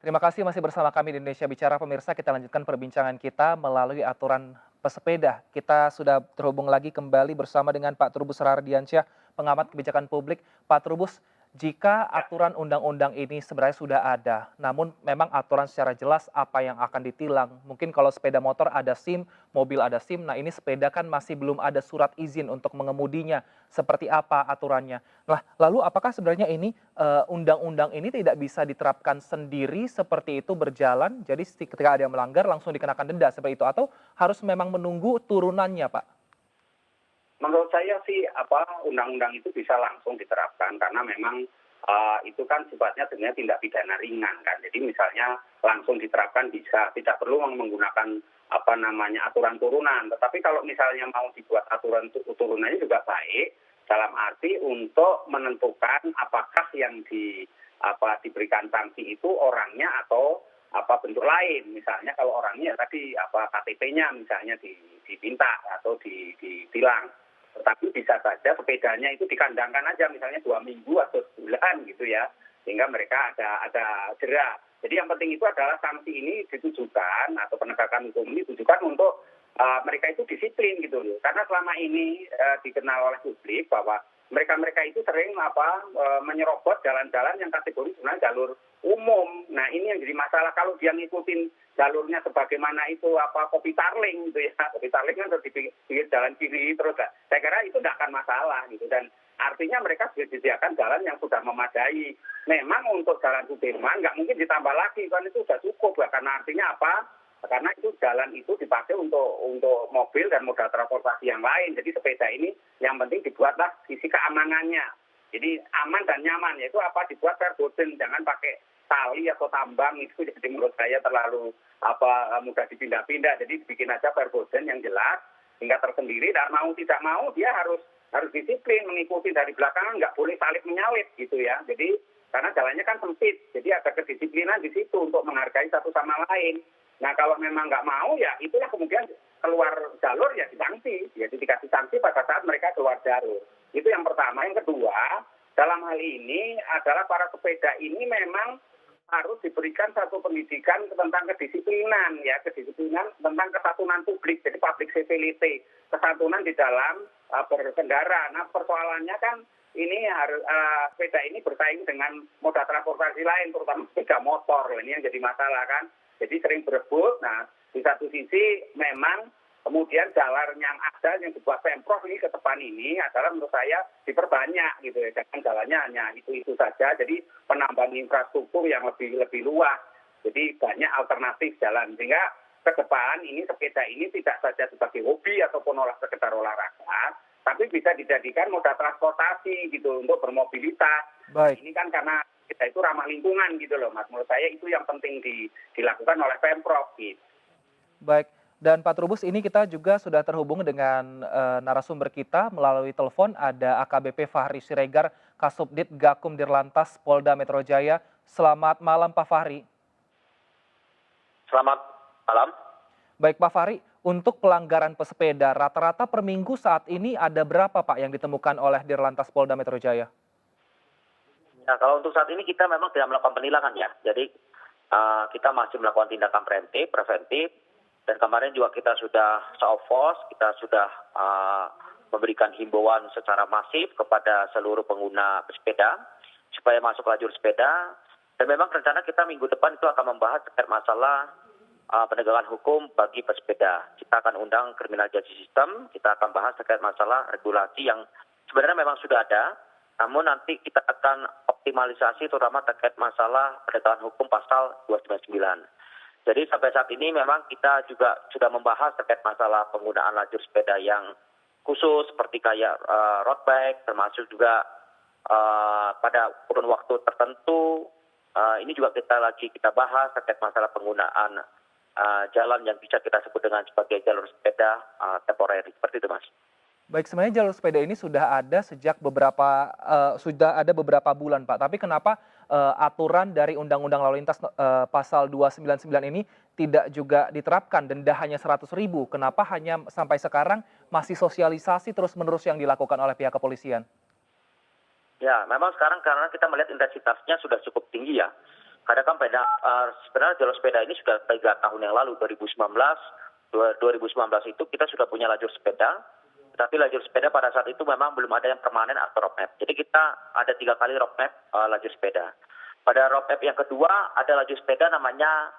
Terima kasih masih bersama kami di Indonesia Bicara. Pemirsa, kita lanjutkan perbincangan kita melalui aturan pesepeda. Kita sudah terhubung lagi kembali bersama dengan Pak Trubus Rardiansyah, pengamat kebijakan publik. Pak Trubus, jika Ya, aturan undang-undang ini sebenarnya sudah ada, namun memang aturan secara jelas apa yang akan ditilang. Mungkin kalau sepeda motor ada SIM, mobil ada SIM, nah ini sepeda kan masih belum ada surat izin untuk mengemudinya. Seperti apa aturannya? Nah, lalu apakah sebenarnya ini undang-undang ini tidak bisa diterapkan sendiri seperti itu berjalan, jadi ketika ada yang melanggar langsung dikenakan denda seperti itu, atau harus memang menunggu turunannya, Pak? menurut saya sih undang-undang itu bisa langsung diterapkan karena memang itu kan sifatnya sebenarnya tindak pidana ringan kan. Jadi misalnya langsung diterapkan bisa, tidak perlu menggunakan aturan turunan. Tetapi kalau misalnya mau dibuat aturan turunannya juga baik dalam arti untuk menentukan apakah yang diberikan sanksi itu orangnya atau bentuk lain. Misalnya kalau orangnya tadi KTP-nya misalnya diminta atau ditilang. Tetapi bisa saja sepedanya itu dikandangkan aja misalnya 2 minggu atau sebulan gitu ya, sehingga mereka ada jera. Jadi yang penting itu adalah sanksi ini ditujukan atau penegakan hukum ini ditujukan untuk mereka itu disiplin gitu loh. Karena selama ini dikenal oleh publik bahwa mereka itu sering menyerobot jalan-jalan yang kategori sebenarnya jalur umum. Nah ini yang jadi masalah kalau dia ngikutin jalurnya sebagaimana itu kopi tarling gitu ya. Kopi tarling kan terus di pinggir jalan kiri terus. Saya kira itu tidak akan masalah gitu, dan artinya mereka sudah disediakan jalan yang sudah memadai. Memang untuk jalan Sudirman nggak mungkin ditambah lagi kan, itu sudah cukup ya. Karena artinya apa? Karena itu jalan itu dipakai untuk mobil dan moda transportasi yang lain. Jadi sepeda ini yang penting dibuatlah sisi keamanannya. Jadi aman dan nyaman, yaitu dibuat verboten, jangan pakai tali atau tambang, itu jadi menurut saya terlalu mudah dipindah-pindah. Jadi bikin aja verboten yang jelas hingga tersendiri, dan mau tidak mau dia harus disiplin mengikuti dari belakang, nggak boleh salip menyalip gitu ya. Jadi karena jalannya kan sempit, jadi ada kedisiplinan di situ untuk menghargai satu sama lain. Nah kalau memang nggak mau ya itulah kemudian keluar jalur ya disanksi, ya dikasih sanksi pada saat mereka keluar jalur. Itu yang pertama. Yang kedua, dalam hal ini adalah para sepeda ini memang harus diberikan satu pendidikan tentang kedisiplinan ya, kedisiplinan tentang kesatuan publik, jadi public civility, kesatuan di dalam berkendara. Nah persoalannya kan ini harus sepeda ini bersaing dengan moda transportasi lain, terutama sepeda motor. Ini yang jadi masalah kan. Jadi sering berebut. Nah di satu sisi memang kemudian jalan yang ada yang dibuat Pemprov ini ke depan ini adalah menurut saya diperbanyak gitu ya. Jangan jalannya hanya itu saja. Jadi penambahan infrastruktur yang lebih luas. Jadi banyak alternatif jalan. Sehingga ke depan ini sepeda ini tidak saja sebagai hobi ataupun sekedar olahraga, tapi bisa dijadikan moda transportasi gitu untuk bermobilitas. Baik. Ini kan karena kita itu ramah lingkungan gitu loh Mas. Menurut saya itu yang penting dilakukan oleh Pemprov gitu. Baik, dan Pak Trubus, ini kita juga sudah terhubung dengan narasumber kita melalui telepon, ada AKBP Fahri Siregar, Kasubdit Gakum Dirlantas Polda Metro Jaya. Selamat malam Pak Fahri. Selamat malam. Baik Pak Fahri, untuk pelanggaran pesepeda rata-rata per minggu saat ini ada berapa Pak yang ditemukan oleh Dirlantas Polda Metro Jaya? Nah, kalau untuk saat ini kita memang tidak melakukan penilangan ya. Jadi kita masih melakukan tindakan preventif, dan kemarin juga kita sudah show of force, kita sudah memberikan himbauan secara masif kepada seluruh pengguna pesepeda supaya masuk lajur sepeda. Dan memang rencana kita minggu depan itu akan membahas terkait masalah penegakan hukum bagi pesepeda. Kita akan undang criminal justice system, kita akan bahas terkait masalah regulasi yang sebenarnya memang sudah ada, namun nanti kita akan optimalisasi terutama terkait masalah penegakan hukum pasal 299. Jadi sampai saat ini memang kita juga sudah membahas terkait masalah penggunaan lajur sepeda yang khusus seperti kayak road bike, termasuk juga pada kurun waktu tertentu. Ini juga kita bahas terkait masalah penggunaan jalan yang bisa kita sebut dengan sebagai jalur sepeda temporary, seperti itu Mas. Baik, sebenarnya jalur sepeda ini sudah ada sejak beberapa bulan Pak. Tapi kenapa aturan dari Undang-Undang Lalu Lintas pasal 299 ini tidak juga diterapkan, denda hanya 100.000? Kenapa hanya sampai sekarang masih sosialisasi terus-menerus yang dilakukan oleh pihak kepolisian? Ya, memang sekarang karena kita melihat intensitasnya sudah cukup tinggi ya. Karena kan sebenarnya jalur sepeda ini sudah 3 tahun yang lalu, 2019 itu kita sudah punya lajur sepeda, tapi lajur sepeda pada saat itu memang belum ada yang permanen atau roadmap. Jadi kita ada 3 kali roadmap lajur sepeda. Pada roadmap yang kedua ada lajur sepeda namanya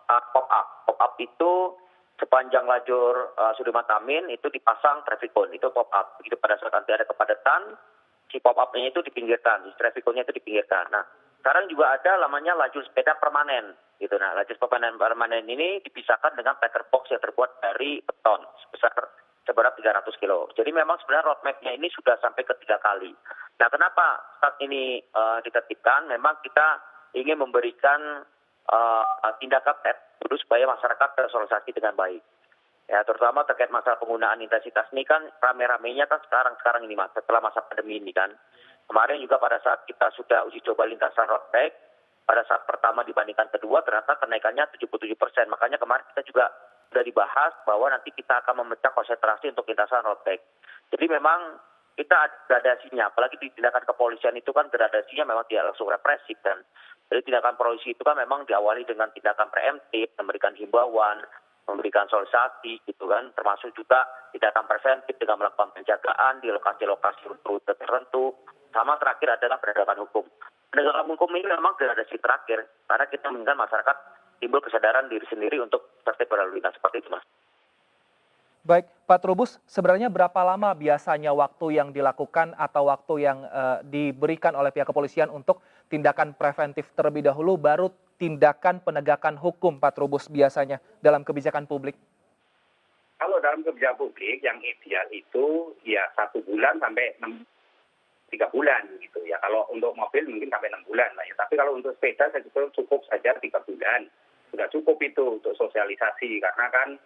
pop-up. Pop-up itu sepanjang lajur Sudirman Tamrin itu dipasang traffic cone, itu pop-up. Begitu pada saat nanti ada kepadatan, si pop-up-nya itu dipinggirkan, si traffic cone-nya itu dipinggirkan. Nah, sekarang juga ada namanya lajur sepeda permanen. Gitu. Nah, lajur sepeda permanen ini dipisahkan dengan packer box yang terbuat dari beton seberat 300 kilo. Jadi memang sebenarnya roadmap-nya ini sudah sampai ke 3 kali. Nah, kenapa saat ini ditertibkan? Memang kita ingin memberikan tindakan dulu supaya masyarakat tersosialisasi dengan baik. Ya, terutama terkait masalah penggunaan intensitas ini kan rame-ramenya kan sekarang ini Mas, setelah masa pandemi ini kan. Kemarin juga pada saat kita sudah uji coba lintasan road bike, pada saat pertama dibandingkan kedua ternyata kenaikannya 77%. Makanya kemarin kita juga sudah dibahas bahwa nanti kita akan memecah konsentrasi untuk lintasan road bike. Jadi memang kita ada gradasinya, apalagi di tindakan kepolisian itu kan gradasinya memang tidak langsung represif kan. Jadi tindakan polisi itu kan memang diawali dengan tindakan preemptif, memberikan himbauan, memberikan sosialisasi gitu kan, termasuk juga tindakan preventif dengan melakukan penjagaan di lokasi-lokasi rute tertentu. Sama terakhir adalah penegakan hukum. Penegakan hukum ini memang gradasi terakhir, karena kita menginginkan masyarakat timbul kesadaran diri sendiri untuk tertib berlalu lintas seperti itu Mas. Baik, Pak Trubus, sebenarnya berapa lama biasanya waktu yang dilakukan atau waktu yang diberikan oleh pihak kepolisian untuk tindakan preventif terlebih dahulu, baru tindakan penegakan hukum, Pak Trubus, biasanya dalam kebijakan publik? Kalau dalam kebijakan publik, yang ideal itu ya 1 bulan sampai 3 bulan gitu ya. Kalau untuk mobil mungkin sampai 6 bulan lah ya. Tapi kalau untuk sepeda saya cukup saja 3 bulan. Sudah cukup itu untuk sosialisasi, karena kan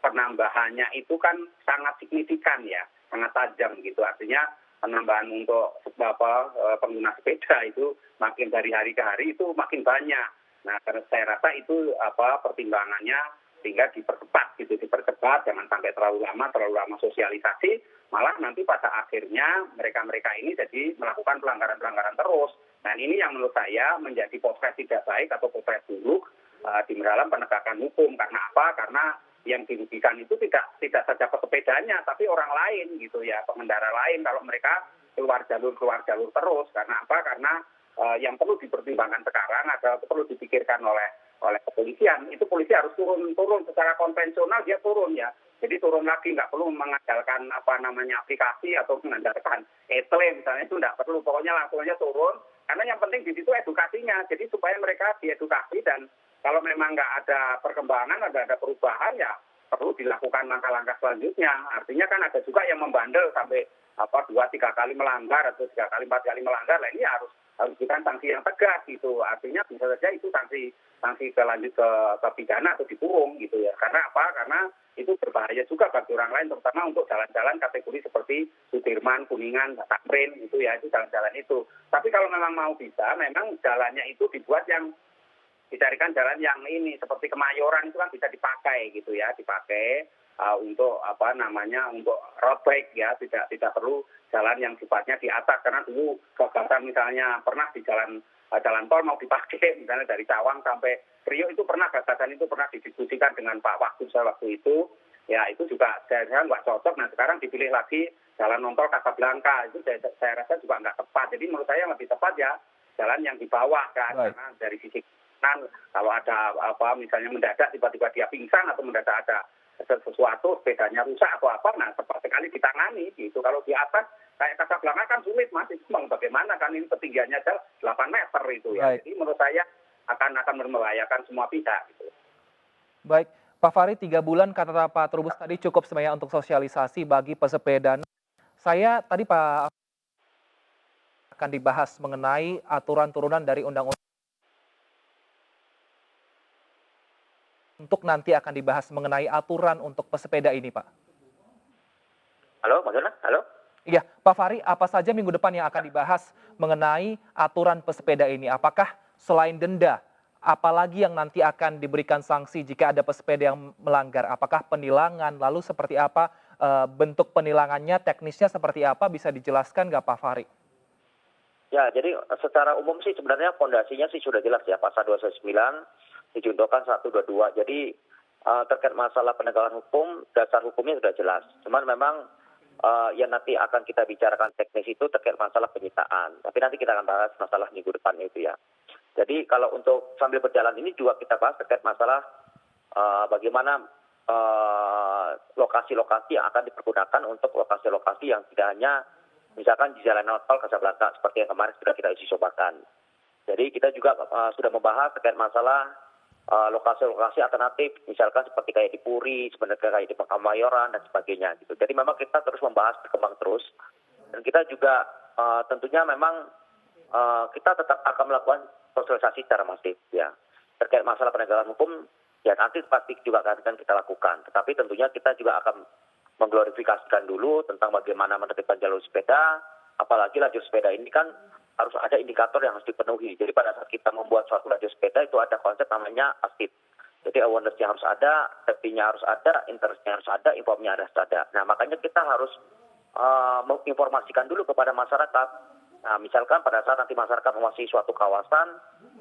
penambahannya itu kan sangat signifikan ya, sangat tajam gitu. Artinya penambahan untuk pengguna sepeda itu makin dari hari ke hari itu makin banyak. Nah, saya rasa itu pertimbangannya sehingga dipercepat, jangan sampai terlalu lama sosialisasi, malah nanti pada akhirnya mereka ini jadi melakukan pelanggaran terus. Nah, ini yang menurut saya menjadi potret tidak baik atau potret buruk di dalam penegakan hukum. Karena apa? Karena yang dirugikan itu tidak saja pesepedanya, tapi orang lain gitu ya, pengendara lain kalau mereka keluar jalur terus. Karena apa? Karena yang perlu dipertimbangkan sekarang perlu dipikirkan oleh kepolisian, itu polisi harus turun secara konvensional, dia turun ya. Jadi turun lagi, nggak perlu mengandalkan aplikasi atau mengandalkan etle misalnya, itu nggak perlu. Pokoknya langsung aja turun, karena yang penting di situ edukasinya. Jadi supaya mereka diedukasi, dan kalau memang nggak ada perkembangan, ada perubahan, ya perlu dilakukan langkah-langkah selanjutnya. Artinya kan ada juga yang membandel sampai 2-3 kali melanggar atau 3 kali 4 kali melanggar. Nah, ini harus bukan sanksi yang tegas gitu. Artinya bisa saja itu sanksi lanjut ke pidana atau dikurung gitu ya. Karena apa? Karena itu berbahaya juga bagi orang lain, terutama untuk jalan-jalan kategori seperti Sudirman, Kuningan, Tamrin itu ya, itu jalan-jalan itu. Tapi kalau memang mau bisa, memang jalannya itu dicarikan jalan yang ini seperti Kemayoran itu kan bisa dipakai gitu ya, untuk untuk road bike ya, tidak perlu jalan yang sifatnya di atas. Karena dulu gagasan misalnya pernah di jalan tol mau dipakai misalnya dari Cawang sampai Priok, itu pernah didiskusikan dengan Pak Wagub waktu itu ya, itu juga saya nggak cocok. Nah, sekarang dipilih lagi jalan non-tol Kasablanka, itu saya rasa juga nggak tepat. Jadi menurut saya lebih tepat ya jalan yang di bawah kan. Baik. Karena dari sisi kalau ada misalnya mendadak tiba-tiba dia pingsan atau mendadak ada sesuatu, sepedanya rusak atau apa, nah tepat sekali ditangani gitu. Kalau di atas kayak Kasablanka kan sulit Mas, itu bagaimana kan, ini ketinggiannya 8 meter itu ya. Baik. Jadi menurut saya akan membahayakan semua pihak gitu. Baik, Pak Fahri, 3 bulan kata Pak Trubus tadi cukup sebenarnya untuk sosialisasi bagi pesepeda. Saya tadi Pak akan dibahas mengenai aturan turunan dari undang-undang, untuk nanti akan dibahas mengenai aturan untuk pesepeda ini, Pak. Halo, Mas Jonas? Halo? Iya, Pak Fahri, apa saja minggu depan yang akan dibahas mengenai aturan pesepeda ini? Apakah selain denda, apalagi yang nanti akan diberikan sanksi jika ada pesepeda yang melanggar? Apakah penilangan? Lalu seperti apa bentuk penilangannya, teknisnya seperti apa? Bisa dijelaskan nggak Pak Fahri? Ya, jadi secara umum sih sebenarnya fondasinya sih sudah jelas ya, pasal 299 dijuntuhkan 122. Jadi terkait masalah penegakan hukum, dasar hukumnya sudah jelas. Cuman memang yang nanti akan kita bicarakan teknis itu terkait masalah penyitaan. Tapi nanti kita akan bahas masalah minggu depan itu ya. Jadi kalau untuk sambil berjalan ini juga kita bahas terkait masalah bagaimana lokasi-lokasi yang akan dipergunakan untuk lokasi-lokasi yang tidak hanya misalkan di Jalan Tol Kasablanka seperti yang kemarin sudah kita uji cobakan. Jadi kita juga sudah membahas terkait masalah lokasi-lokasi alternatif, misalkan seperti kayak di Puri, sebenarnya kayak di Kemayoran dan sebagainya gitu. Jadi memang kita terus membahas berkembang terus, dan kita juga tentunya memang kita tetap akan melakukan sosialisasi secara masif ya. Terkait masalah penegakan hukum ya nanti pasti juga akan kita lakukan. Tetapi tentunya kita juga akan mengglorifikasikan dulu tentang bagaimana menertibkan jalur sepeda, apalagi lajur sepeda ini kan harus ada indikator yang harus dipenuhi. Jadi pada saat kita membuat suatu lajur sepeda itu ada konsep namanya ASIP. Jadi awareness-nya harus ada, safety-nya harus ada, interest-nya harus ada, informnya harus ada. Nah makanya kita harus menginformasikan dulu kepada masyarakat. Nah misalkan pada saat nanti masyarakat memasuki suatu kawasan,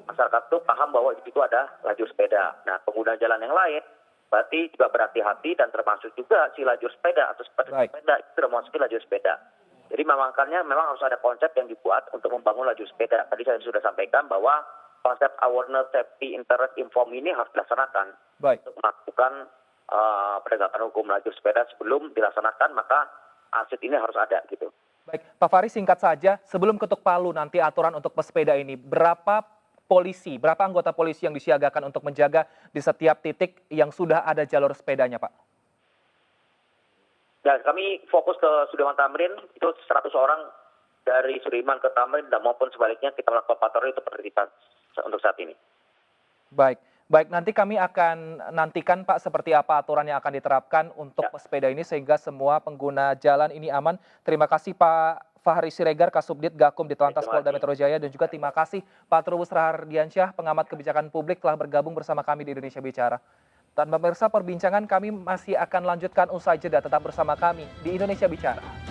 masyarakat itu paham bahwa di situ ada lajur sepeda. Nah pengguna jalan yang lain berarti juga berhati-hati dan termasuk juga si lajur sepeda atau sepeda itu termasuk lajur sepeda. Jadi memang harus ada konsep yang dibuat untuk membangun lajur sepeda. Tadi saya sudah sampaikan bahwa konsep awareness, safety, interest, inform ini harus dilaksanakan. Untuk melakukan penegakan hukum lajur sepeda sebelum dilaksanakan maka aset ini harus ada gitu. Baik, Pak Fahri singkat saja, sebelum ketuk palu nanti aturan untuk pesepeda ini, berapa anggota polisi yang disiagakan untuk menjaga di setiap titik yang sudah ada jalur sepedanya, Pak? Dan kami fokus ke Sudirman Tamrin, itu 100 orang dari Sudirman ke Tamrin dan maupun sebaliknya kita melakukan patroli untuk penertiban untuk saat ini. Baik, nanti kami akan nantikan Pak seperti apa aturan yang akan diterapkan untuk pesepeda ini sehingga semua pengguna jalan ini aman. Terima kasih Pak Fahri Siregar, Kasubdit Gakum di Telantas Polda Metro Jaya, dan juga terima kasih Pak Trubus Rahardiansyah, pengamat kebijakan publik telah bergabung bersama kami di Indonesia Bicara. Dan pemirsa, perbincangan kami masih akan lanjutkan usai jeda, tetap bersama kami di Indonesia Bicara.